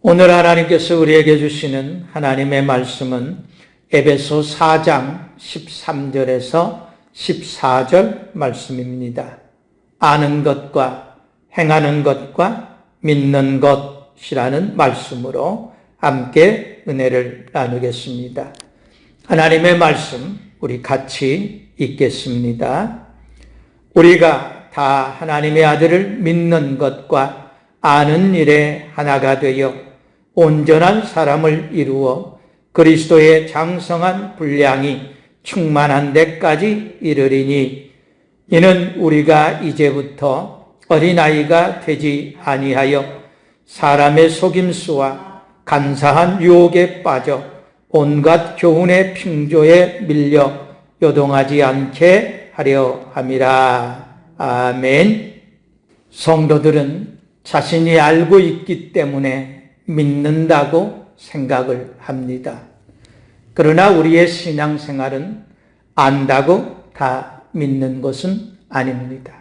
오늘 하나님께서 우리에게 주시는 하나님의 말씀은 에베소 4장 13절에서 14절 말씀입니다. 아는 것과 행하는 것과 믿는 것이라는 말씀으로 함께 은혜를 나누겠습니다. 하나님의 말씀 우리 같이 읽겠습니다. 우리가 다 하나님의 아들을 믿는 것과 아는 일에 하나가 되어 온전한 사람을 이루어 그리스도의 장성한 분량이 충만한 데까지 이르리니 이는 우리가 이제부터 어린아이가 되지 아니하여 사람의 속임수와 간사한 유혹에 빠져 온갖 교훈의 핑조에 밀려 요동하지 않게 하려 함이라. 아멘. 성도들은 자신이 알고 있기 때문에 믿는다고 생각을 합니다. 그러나 우리의 신앙생활은 안다고 다 믿는 것은 아닙니다.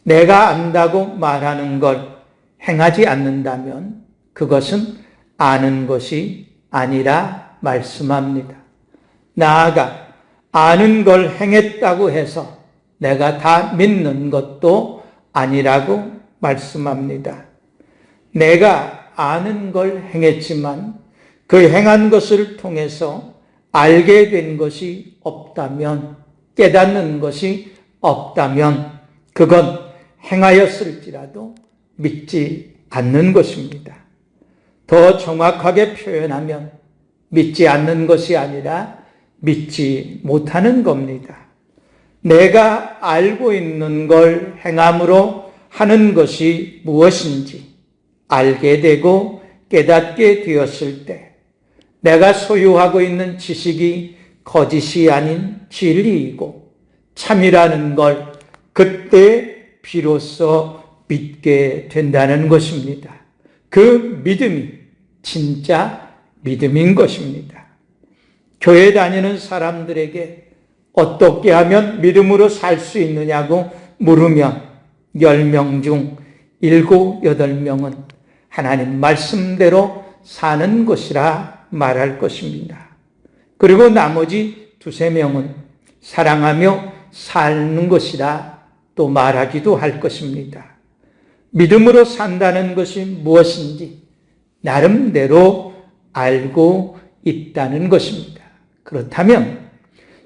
내가 안다고 말하는 걸 행하지 않는다면 그것은 아는 것이 아니라 말씀합니다. 나아가 아는 걸 행했다고 해서 내가 다 믿는 것도 아니라고 말씀합니다. 내가 아는 걸 행했지만 그 행한 것을 통해서 알게 된 것이 없다면, 깨닫는 것이 없다면 그건 행하였을지라도 믿지 않는 것입니다. 더 정확하게 표현하면 믿지 않는 것이 아니라 믿지 못하는 겁니다. 내가 알고 있는 걸 행함으로 하는 것이 무엇인지 알게 되고 깨닫게 되었을 때 내가 소유하고 있는 지식이 거짓이 아닌 진리이고 참이라는 걸 그때 비로소 믿게 된다는 것입니다. 그 믿음이 진짜 믿음인 것입니다. 교회 다니는 사람들에게 어떻게 하면 믿음으로 살 수 있느냐고 물으면 10명 중 7, 8명은 하나님 말씀대로 사는 것이라 말할 것입니다. 그리고 나머지 2, 3명은 사랑하며 사는 것이라 또 말하기도 할 것입니다. 믿음으로 산다는 것이 무엇인지 나름대로 알고 있다는 것입니다. 그렇다면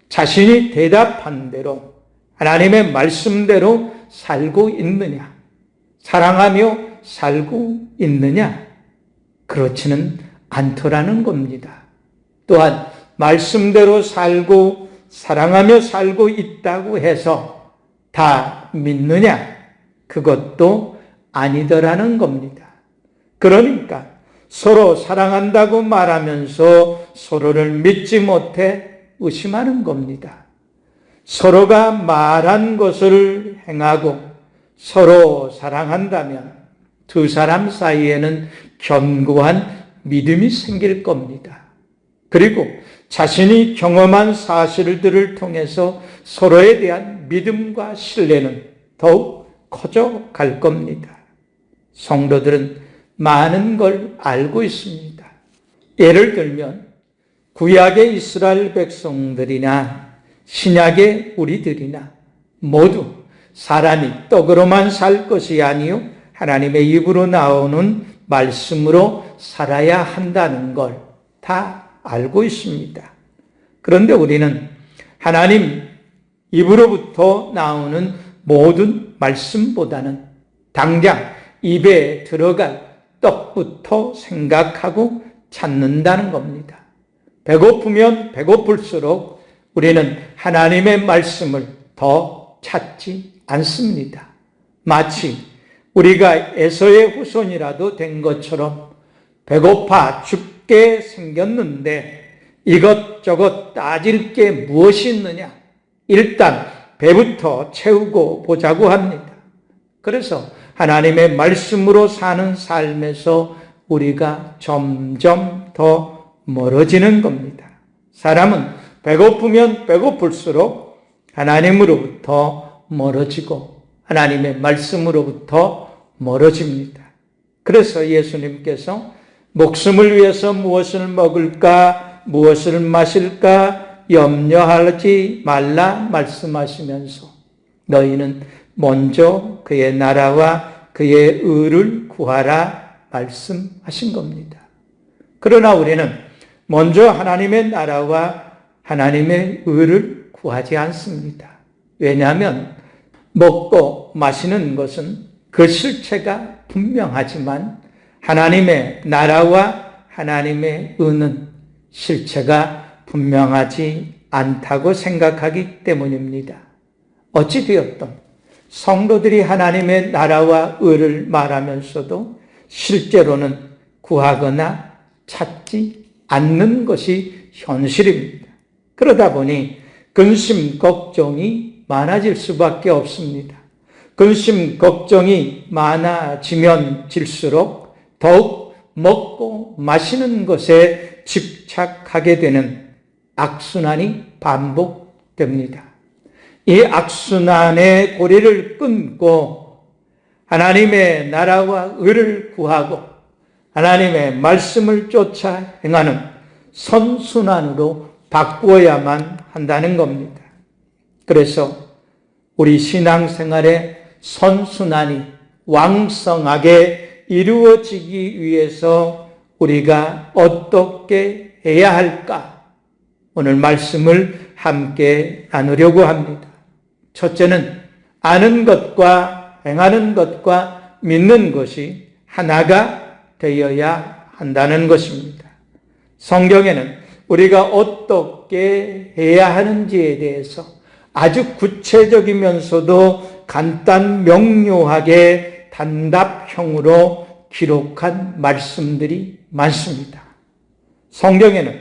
자신이 대답한 대로 하나님의 말씀대로 살고 있느냐? 사랑하며 살고 있느냐? 그렇지는 않더라는 겁니다. 또한 말씀대로 살고 사랑하며 살고 있다고 해서 다 믿느냐? 그것도 아니더라는 겁니다. 그러니까 서로 사랑한다고 말하면서 서로를 믿지 못해 의심하는 겁니다. 서로가 말한 것을 행하고 서로 사랑한다면 두 사람 사이에는 견고한 믿음이 생길 겁니다. 그리고 자신이 경험한 사실들을 통해서 서로에 대한 믿음과 신뢰는 더욱 커져 갈 겁니다. 성도들은 많은 걸 알고 있습니다. 예를 들면 구약의 이스라엘 백성들이나 신약의 우리들이나 모두 사람이 떡으로만 살 것이 아니요 하나님의 입으로 나오는 말씀으로 살아야 한다는 걸 다 알고 있습니다. 그런데 우리는 하나님 입으로부터 나오는 모든 말씀보다는 당장 입에 들어갈 떡부터 생각하고 찾는다는 겁니다. 배고프면 배고플수록 우리는 하나님의 말씀을 더 찾지 않습니다. 마치 우리가 에서의 후손이라도 된 것처럼 배고파 죽게 생겼는데 이것저것 따질 게 무엇이 있느냐? 일단 배부터 채우고 보자고 합니다. 그래서 하나님의 말씀으로 사는 삶에서 우리가 점점 더 멀어지는 겁니다. 사람은 배고프면 배고플수록 하나님으로부터 멀어지고 하나님의 말씀으로부터 멀어집니다. 그래서 예수님께서 목숨을 위해서 무엇을 먹을까, 무엇을 마실까 염려하지 말라 말씀하시면서 너희는 먼저 그의 나라와 그의 의를 구하라 말씀하신 겁니다. 그러나 우리는 먼저 하나님의 나라와 하나님의 의를 구하지 않습니다. 왜냐하면 먹고 마시는 것은 그 실체가 분명하지만 하나님의 나라와 하나님의 의는 실체가 분명하지 않다고 생각하기 때문입니다. 어찌되었든 성도들이 하나님의 나라와 의를 말하면서도 실제로는 구하거나 찾지 않는 것이 현실입니다. 그러다 보니 근심, 걱정이 많아질 수밖에 없습니다. 근심, 걱정이 많아지면 질수록 더욱 먹고 마시는 것에 집착하게 되는 악순환이 반복됩니다. 이 악순환의 고리를 끊고 하나님의 나라와 의를 구하고 하나님의 말씀을 쫓아 행하는 선순환으로 바꾸어야만 한다는 겁니다. 그래서 우리 신앙생활의 선순환이 왕성하게 이루어지기 위해서 우리가 어떻게 해야 할까? 오늘 말씀을 함께 나누려고 합니다. 첫째는 아는 것과 행하는 것과 믿는 것이 하나가 되어야 한다는 것입니다. 성경에는 우리가 어떻게 해야 하는지에 대해서 아주 구체적이면서도 간단 명료하게 단답형으로 기록한 말씀들이 많습니다. 성경에는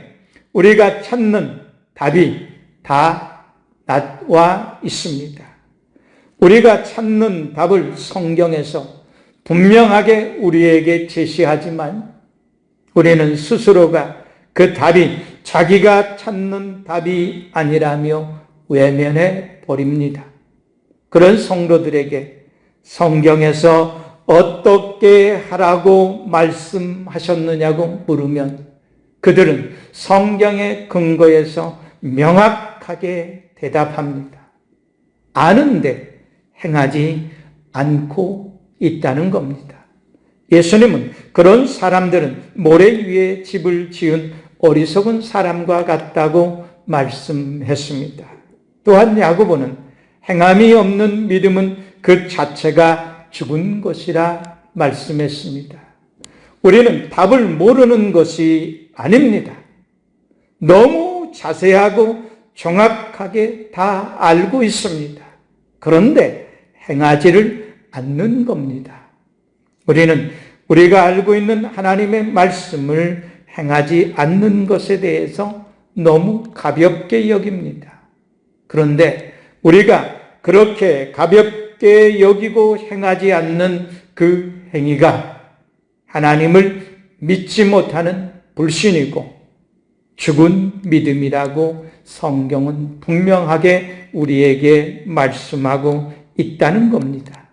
우리가 찾는 답이 다 나와 있습니다. 우리가 찾는 답을 성경에서 분명하게 우리에게 제시하지만 우리는 스스로가 그 답이 자기가 찾는 답이 아니라며 외면해 버립니다. 그런 성도들에게 성경에서 어떻게 하라고 말씀하셨느냐고 물으면 그들은 성경의 근거에서 명확하게 대답합니다. 아는데 행하지 않고 있다는 겁니다. 예수님은 그런 사람들은 모래 위에 집을 지은 어리석은 사람과 같다고 말씀했습니다. 또한 야고보는 행함이 없는 믿음은 그 자체가 죽은 것이라 말씀했습니다. 우리는 답을 모르는 것이 아닙니다. 너무 자세하고 정확하게 다 알고 있습니다. 그런데 행하지를 않는 겁니다. 우리는 우리가 알고 있는 하나님의 말씀을 행하지 않는 것에 대해서 너무 가볍게 여깁니다. 그런데 우리가 그렇게 가볍게 여기고 행하지 않는 그 행위가 하나님을 믿지 못하는 불신이고 죽은 믿음이라고 성경은 분명하게 우리에게 말씀하고 있다는 겁니다.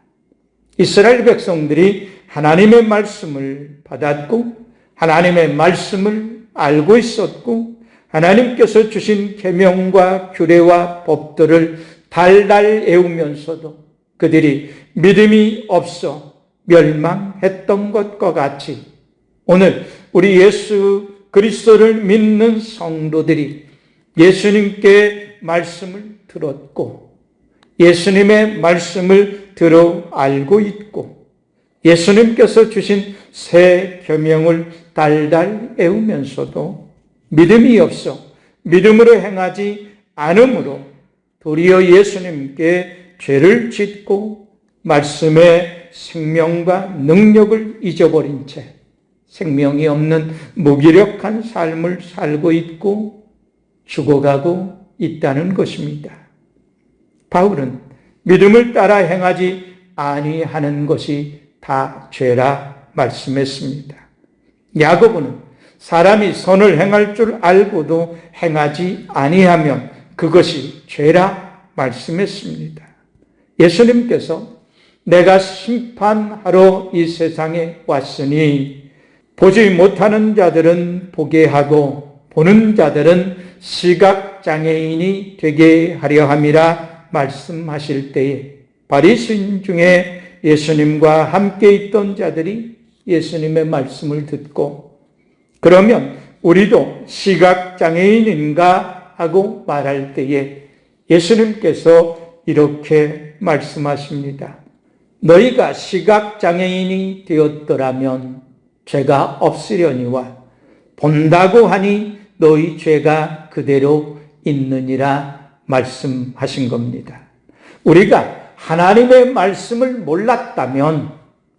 이스라엘 백성들이 하나님의 말씀을 받았고 하나님의 말씀을 알고 있었고 하나님께서 주신 계명과 규례와 법들을 달달 외우면서도 그들이 믿음이 없어 멸망했던 것과 같이 오늘 우리 예수 그리스도를 믿는 성도들이 예수님께 말씀을 들었고 예수님의 말씀을 들어 알고 있고 예수님께서 주신 새 계명을 달달 외우면서도 믿음이 없어 믿음으로 행하지 않으므로 도리어 예수님께 죄를 짓고 말씀의 생명과 능력을 잊어버린 채 생명이 없는 무기력한 삶을 살고 있고 죽어가고 있다는 것입니다. 바울은 믿음을 따라 행하지 아니하는 것이 다 죄라 말씀했습니다. 야고보는 사람이 선을 행할 줄 알고도 행하지 아니하면 그것이 죄라 말씀했습니다. 예수님께서 내가 심판하러 이 세상에 왔으니 보지 못하는 자들은 보게 하고 보는 자들은 시각장애인이 되게 하려 함이라 말씀하실 때에 바리새인 중에 예수님과 함께 있던 자들이 예수님의 말씀을 듣고 그러면 우리도 시각장애인인가 하고 말할 때에 예수님께서 이렇게 말씀하십니다. 너희가 시각장애인이 되었더라면 죄가 없으려니와 본다고 하니 너희 죄가 그대로 있느니라 말씀하신 겁니다. 우리가 하나님의 말씀을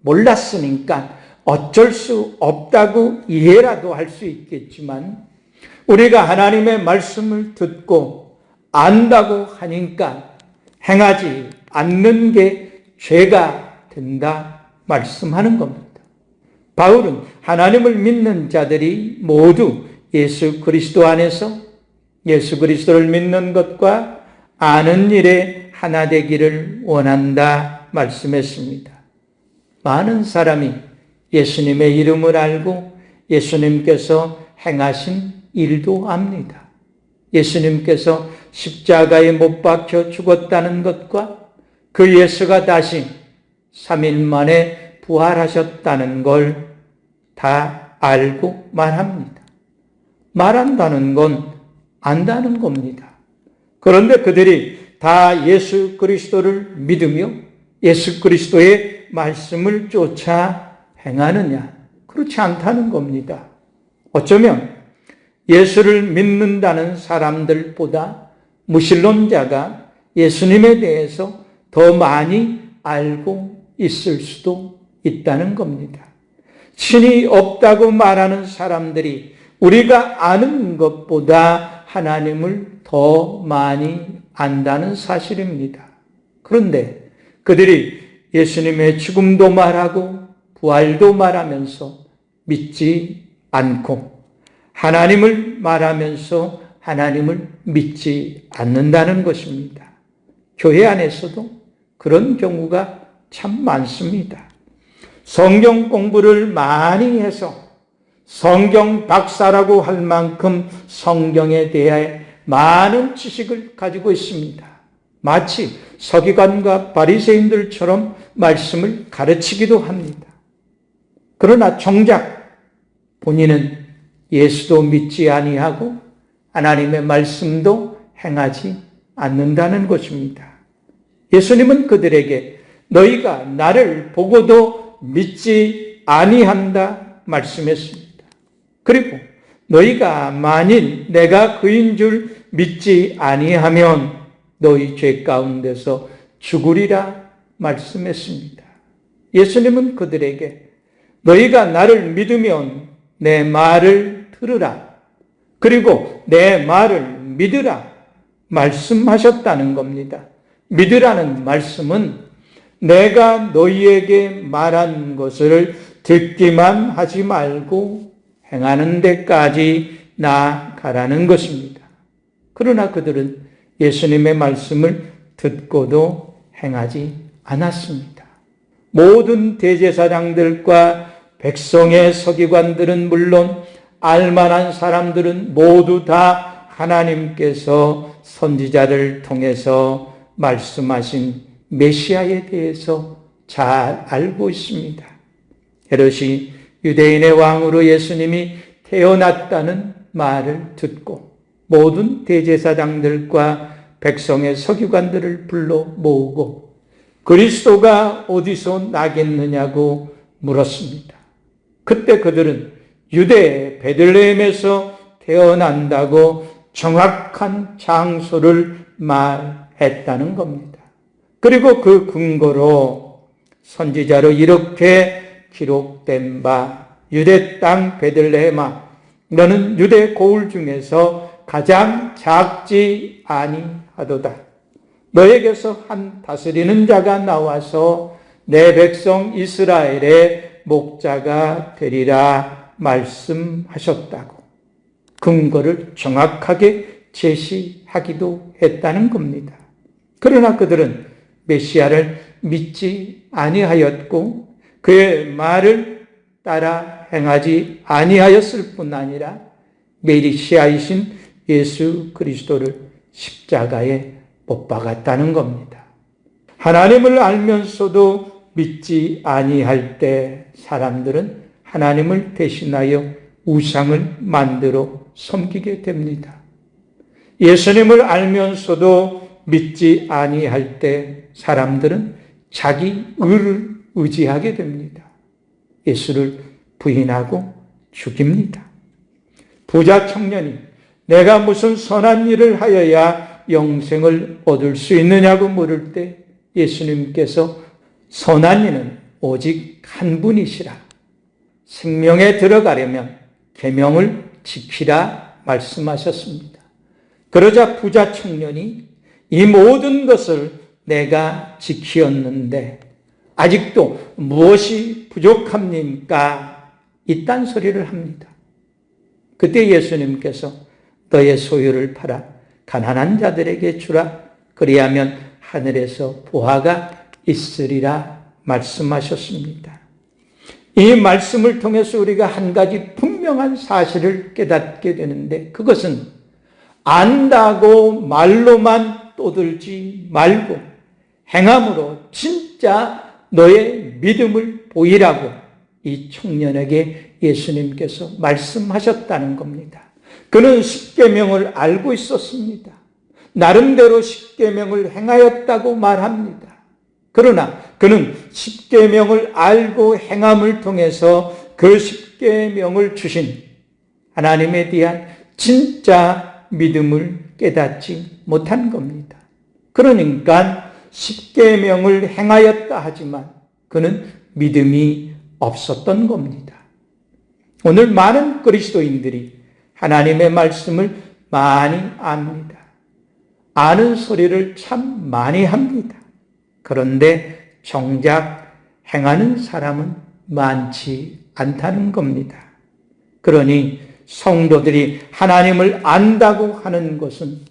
몰랐으니까 어쩔 수 없다고 이해라도 할 수 있겠지만 우리가 하나님의 말씀을 듣고 안다고 하니까 행하지 않는 게 죄가 된다 말씀하는 겁니다. 바울은 하나님을 믿는 자들이 모두 예수 그리스도 안에서 예수 그리스도를 믿는 것과 아는 일에 하나 되기를 원한다 말씀했습니다. 많은 사람이 예수님의 이름을 알고 예수님께서 행하신 일도 압니다. 예수님께서 십자가에 못 박혀 죽었다는 것과 그 예수가 다시 3일 만에 부활하셨다는 걸 다 알고 말합니다. 말한다는 건 안다는 겁니다. 그런데 그들이 다 예수 그리스도를 믿으며 예수 그리스도의 말씀을 쫓아 행하느냐? 그렇지 않다는 겁니다. 어쩌면 예수를 믿는다는 사람들보다 무신론자가 예수님에 대해서 더 많이 알고 있을 수도 있다는 겁니다. 신이 없다고 말하는 사람들이 우리가 아는 것보다 하나님을 더 많이 안다는 사실입니다. 그런데 그들이 예수님의 죽음도 말하고 부활도 말하면서 믿지 않고 하나님을 말하면서 하나님을 믿지 않는다는 것입니다. 교회 안에서도 그런 경우가 참 많습니다. 성경 공부를 많이 해서 성경 박사라고 할 만큼 성경에 대해 많은 지식을 가지고 있습니다. 마치 서기관과 바리새인들처럼 말씀을 가르치기도 합니다. 그러나 정작 본인은 예수도 믿지 아니하고 하나님의 말씀도 행하지 않는다는 것입니다. 예수님은 그들에게 너희가 나를 보고도 믿지 아니한다 말씀했습니다. 그리고 너희가 만일 내가 그인 줄 믿지 아니하면 너희 죄 가운데서 죽으리라 말씀했습니다. 예수님은 그들에게 너희가 나를 믿으면 내 말을 들으라. 그리고 내 말을 믿으라 말씀하셨다는 겁니다. 믿으라는 말씀은 내가 너희에게 말한 것을 듣기만 하지 말고 행하는 데까지 나아가라는 것입니다. 그러나 그들은 예수님의 말씀을 듣고도 행하지 않았습니다. 모든 대제사장들과 백성의 서기관들은 물론 알만한 사람들은 모두 다 하나님께서 선지자를 통해서 말씀하신 메시아에 대해서 잘 알고 있습니다. 헤롯이 유대인의 왕으로 예수님이 태어났다는 말을 듣고 모든 대제사장들과 백성의 서기관들을 불러 모으고 그리스도가 어디서 나겠느냐고 물었습니다. 그때 그들은 유대 베들레헴에서 태어난다고 정확한 장소를 말했다는 겁니다. 그리고 그 근거로 선지자로 이렇게 기록된 바 유대 땅 베들레헴아 너는 유대 고을 중에서 가장 작지 아니하도다. 너에게서 한 다스리는 자가 나와서 내 백성 이스라엘의 목자가 되리라 말씀하셨다고 근거를 정확하게 제시하기도 했다는 겁니다. 그러나 그들은 메시아를 믿지 아니하였고 그의 말을 따라 행하지 아니하였을 뿐 아니라 메시아이신 예수 그리스도를 십자가에 못 박았다는 겁니다. 하나님을 알면서도 믿지 아니할 때 사람들은 하나님을 대신하여 우상을 만들어 섬기게 됩니다. 예수님을 알면서도 믿지 아니할 때 사람들은 자기 의를 의지하게 됩니다. 예수를 부인하고 죽입니다. 부자 청년이 내가 무슨 선한 일을 하여야 영생을 얻을 수 있느냐고 물을 때 예수님께서 선한 이는 오직 한 분이시라. 생명에 들어가려면 계명을 지키라 말씀하셨습니다. 그러자 부자 청년이 이 모든 것을 내가 지키었는데 아직도 무엇이 부족합니까? 이딴 소리를 합니다. 그때 예수님께서 너의 소유를 팔아 가난한 자들에게 주라. 그리하면 하늘에서 보화가 있으리라 말씀하셨습니다. 이 말씀을 통해서 우리가 한 가지 분명한 사실을 깨닫게 되는데 그것은 안다고 말로만 떠들지 말고 행함으로 진짜 너의 믿음을 보이라고 이 청년에게 예수님께서 말씀하셨다는 겁니다. 그는 십계명을 알고 있었습니다. 나름대로 십계명을 행하였다고 말합니다. 그러나 그는 십계명을 알고 행함을 통해서 그 십계명을 주신 하나님에 대한 진짜 믿음을 깨닫지 못한 겁니다. 그러니까 십계명을 행하였다 하지만 그는 믿음이 없었던 겁니다. 오늘 많은 그리스도인들이 하나님의 말씀을 많이 압니다. 아는 소리를 참 많이 합니다. 그런데 정작 행하는 사람은 많지 않다는 겁니다. 그러니 성도들이 하나님을 안다고 하는 것은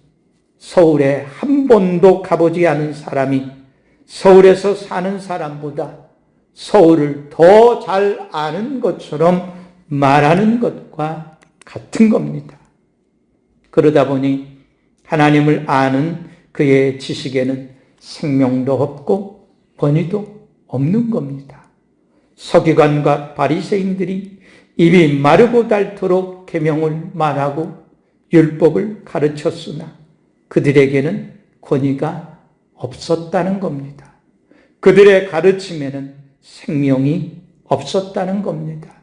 서울에 한 번도 가보지 않은 사람이 서울에서 사는 사람보다 서울을 더 잘 아는 것처럼 말하는 것과 같은 겁니다. 그러다 보니 하나님을 아는 그의 지식에는 생명도 없고 권위도 없는 겁니다. 서기관과 바리새인들이 입이 마르고 닳도록 계명을 말하고 율법을 가르쳤으나 그들에게는 권위가 없었다는 겁니다. 그들의 가르침에는 생명이 없었다는 겁니다.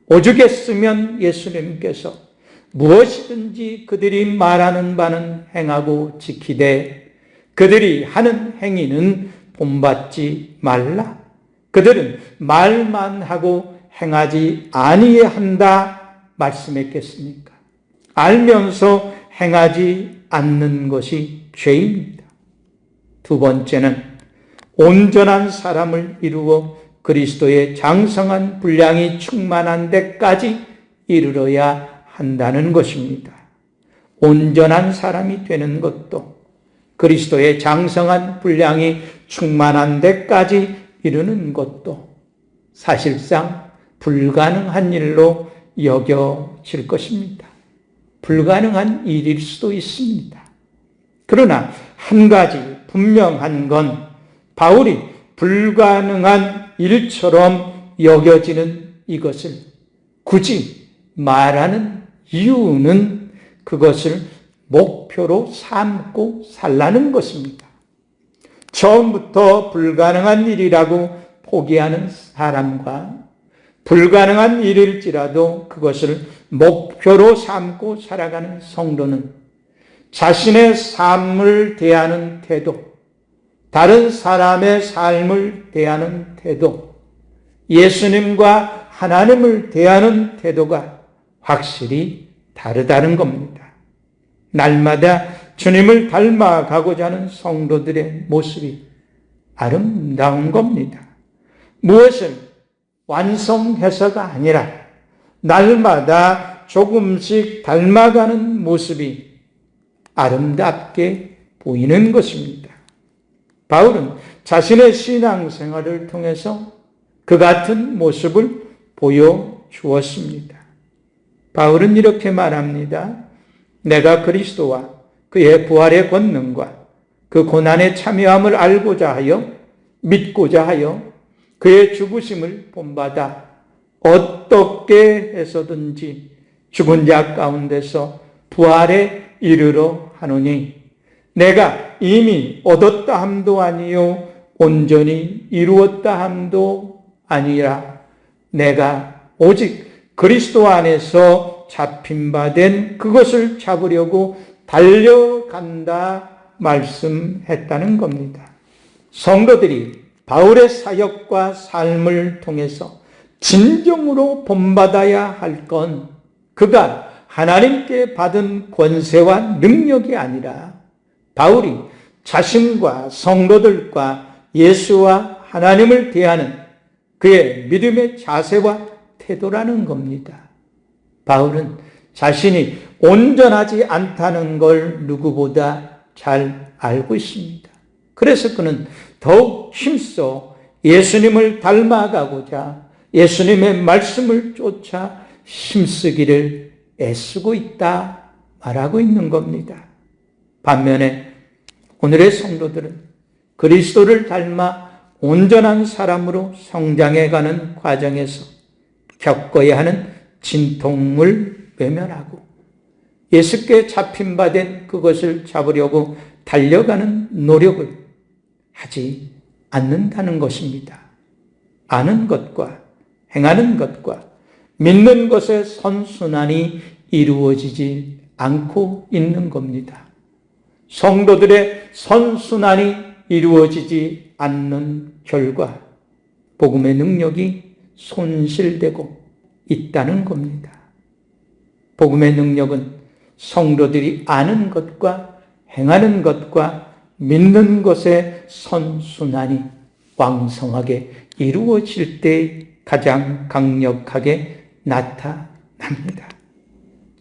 오죽했으면 예수님께서 무엇이든지 그들이 말하는 바는 행하고 지키되 그들이 하는 행위는 본받지 말라. 그들은 말만 하고 행하지 아니한다 말씀했겠습니까? 알면서 행하지 않는 것이 죄입니다. 두 번째는 온전한 사람을 이루어 그리스도의 장성한 분량이 충만한 데까지 이르러야 한다는 것입니다. 온전한 사람이 되는 것도 그리스도의 장성한 분량이 충만한 데까지 이르는 것도 사실상 불가능한 일로 여겨질 것입니다. 불가능한 일일 수도 있습니다. 그러나 한 가지 분명한 건 바울이 불가능한 일처럼 여겨지는 이것을 굳이 말하는 이유는 그것을 목표로 삼고 살라는 것입니다. 처음부터 불가능한 일이라고 포기하는 사람과 불가능한 일일지라도 그것을 목표로 삼고 살아가는 성도는 자신의 삶을 대하는 태도, 다른 사람의 삶을 대하는 태도, 예수님과 하나님을 대하는 태도가 확실히 다르다는 겁니다. 날마다 주님을 닮아가고자 하는 성도들의 모습이 아름다운 겁니다. 무엇을 완성해서가 아니라 날마다 조금씩 닮아가는 모습이 아름답게 보이는 것입니다. 바울은 자신의 신앙생활을 통해서 그 같은 모습을 보여주었습니다. 바울은 이렇게 말합니다. 내가 그리스도와 그의 부활의 권능과 그 고난의 참여함을 알고자 하여 믿고자 하여 그의 죽으심을 본받아 어떻게 해서든지 죽은 자 가운데서 부활에 이르러 하노니 내가 이미 얻었다 함도 아니요 온전히 이루었다 함도 아니라 내가 오직 그리스도 안에서 잡힌 바 된 그것을 잡으려고 달려간다 말씀했다는 겁니다. 성도들이 바울의 사역과 삶을 통해서 진정으로 본받아야 할 건 그가 하나님께 받은 권세와 능력이 아니라 바울이 자신과 성도들과 예수와 하나님을 대하는 그의 믿음의 자세와 태도라는 겁니다. 바울은 자신이 온전하지 않다는 걸 누구보다 잘 알고 있습니다. 그래서 그는 더욱 힘써 예수님을 닮아가고자 예수님의 말씀을 쫓아 힘쓰기를 애쓰고 있다 말하고 있는 겁니다. 반면에 오늘의 성도들은 그리스도를 닮아 온전한 사람으로 성장해가는 과정에서 겪어야 하는 진통을 외면하고 예수께 잡힌 바 된 그것을 잡으려고 달려가는 노력을 하지 않는다는 것입니다. 아는 것과 행하는 것과 믿는 것의 선순환이 이루어지지 않고 있는 겁니다. 성도들의 선순환이 이루어지지 않는 결과 복음의 능력이 손실되고 있다는 겁니다. 복음의 능력은 성도들이 아는 것과 행하는 것과 믿는 것의 선순환이 왕성하게 이루어질 때 가장 강력하게 나타납니다.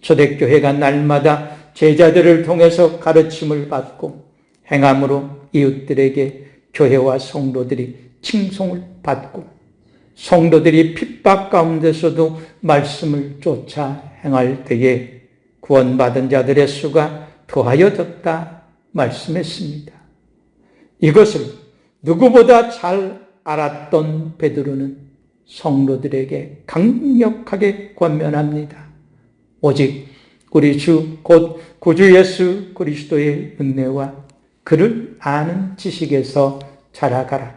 초대교회가 날마다 제자들을 통해서 가르침을 받고 행함으로 이웃들에게 교회와 성도들이 칭송을 받고 성도들이 핍박 가운데서도 말씀을 쫓아 행할 때에 구원받은 자들의 수가 더하여졌다 말씀했습니다. 이것을 누구보다 잘 알았던 베드로는 성도들에게 강력하게 권면합니다. 오직 우리 주 곧 구주 예수 그리스도의 은혜와 그를 아는 지식에서 자라가라.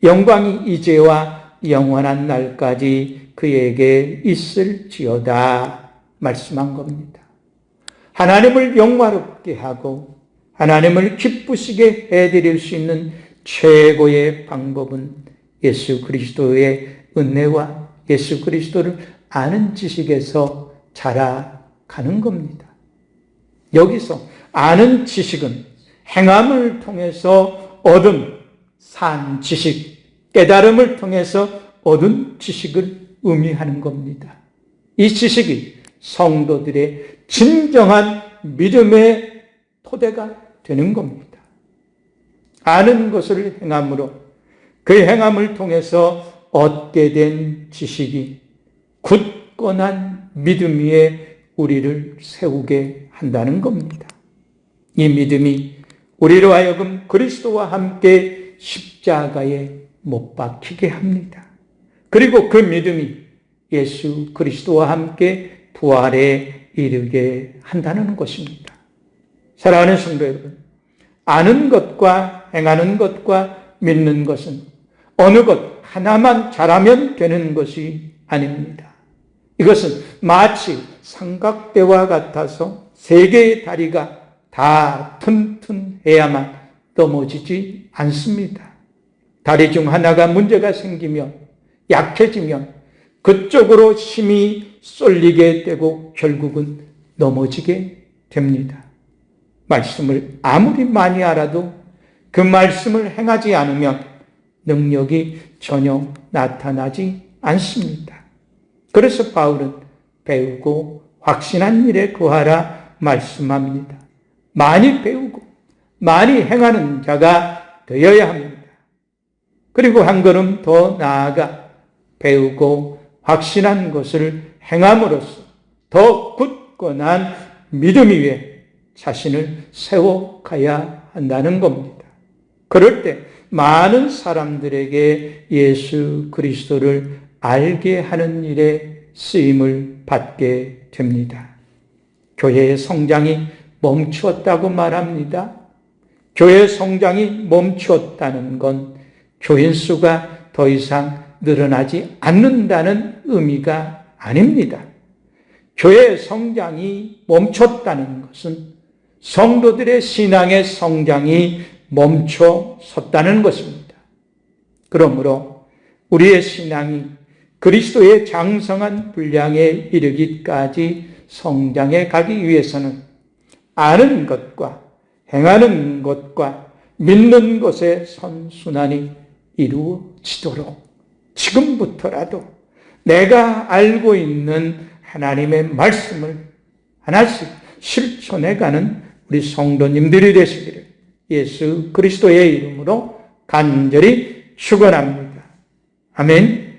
영광이 이제와 영원한 날까지 그에게 있을지어다 말씀한 겁니다. 하나님을 영화롭게 하고 하나님을 기쁘시게 해드릴 수 있는 최고의 방법은 예수 그리스도의 은혜와 예수 그리스도를 아는 지식에서 자라가는 겁니다. 여기서 아는 지식은 행함을 통해서 얻은 산 지식, 깨달음을 통해서 얻은 지식을 의미하는 겁니다. 이 지식이 성도들의 진정한 믿음의 토대가 되는 겁니다. 아는 것을 행함으로 그 행함을 통해서 얻게 된 지식이 굳건한 믿음 위에 우리를 세우게 한다는 겁니다. 이 믿음이 우리로 하여금 그리스도와 함께 십자가에 못 박히게 합니다. 그리고 그 믿음이 예수 그리스도와 함께 부활에 이르게 한다는 것입니다. 사랑하는 성도 여러분, 아는 것과 행하는 것과 믿는 것은 어느 것 하나만 잘하면 되는 것이 아닙니다. 이것은 마치 삼각대와 같아서 세 개의 다리가 다 튼튼해야만 넘어지지 않습니다. 다리 중 하나가 문제가 생기면 약해지면 그쪽으로 힘이 쏠리게 되고 결국은 넘어지게 됩니다. 말씀을 아무리 많이 알아도 그 말씀을 행하지 않으면 능력이 전혀 나타나지 않습니다. 그래서 바울은 배우고 확신한 일에 거하라 말씀합니다. 많이 배우고 많이 행하는 자가 되어야 합니다. 그리고 한 걸음 더 나아가 배우고 확신한 것을 행함으로써 더 굳건한 믿음 위에 자신을 세워가야 한다는 겁니다. 그럴 때 많은 사람들에게 예수 그리스도를 알게 하는 일에 쓰임을 받게 됩니다. 교회의 성장이 멈추었다고 말합니다. 교회 성장이 멈추었다는 건 교인 수가 더 이상 늘어나지 않는다는 의미가 아닙니다. 교회의 성장이 멈췄다는 것은 성도들의 신앙의 성장이 멈춰섰다는 것입니다. 그러므로 우리의 신앙이 그리스도의 장성한 분량에 이르기까지 성장해 가기 위해서는 아는 것과 행하는 것과 믿는 것의 선순환이 이루어지도록 지금부터라도 내가 알고 있는 하나님의 말씀을 하나씩 실천해가는 우리 성도님들이 되시기를 예수 그리스도의 이름으로 간절히 축원합니다. 아멘.